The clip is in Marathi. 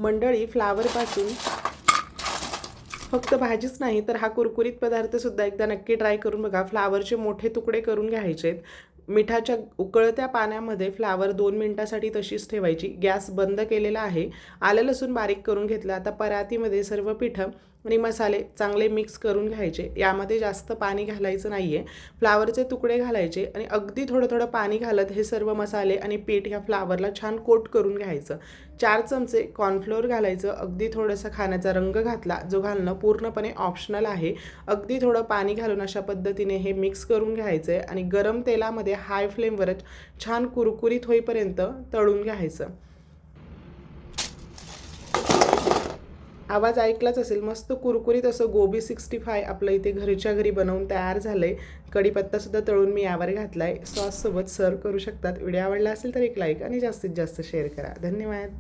मंडळी, फ्लावरपासून फक्त भाजीच नाही तर हा कुरकुरीत पदार्थसुद्धा एकदा नक्की ट्राय करून बघा. फ्लावरचे मोठे तुकडे करून घ्यायचे आहेत. मिठाच्या उकळत्या पाण्यामध्ये फ्लावर 2 मिनिटासाठी तशीच ठेवायची. गॅस बंद केलेला आहे. आलं लसूण बारीक करून घेतलं. आता परातीमध्ये सर्व पिठं आणि मसाले चांगले मिक्स करून घ्यायचे. यामध्ये जास्त पाणी घालायचं नाही आहे. फ्लावरचे तुकडे घालायचे आणि अगदी थोडं थोडं पाणी घालत हे सर्व मसाले आणि पीठ ह्या फ्लावरला छान कोट करून घ्यायचं. 4 चमचे कॉर्नफ्लोअर घालायचं. अगदी थोडासा खाण्याचा रंग घातला, जो घालणं पूर्णपणे ऑप्शनल आहे. अगदी थोडं पाणी घालून अशा पद्धतीने हे मिक्स करून घ्यायचं आहे आणि गरम तेलामध्ये हाय फ्लेमवरच छान कुरकुरीत होईपर्यंत तळून घ्यायचं. आवाज ऐकलाच असेल, मस्त कुरकुरीत असं गोबी 65 आपलं इथे घरच्या घरी बनवून तयार झालं आहे. कढीपत्तासुद्धा तळून मी यावर घातला आहे. सॉससोबत सर्व करू शकतात. व्हिडिओ आवडला असेल तर एक लाईक आणि जास्तीत जास्त शेअर करा. धन्यवाद.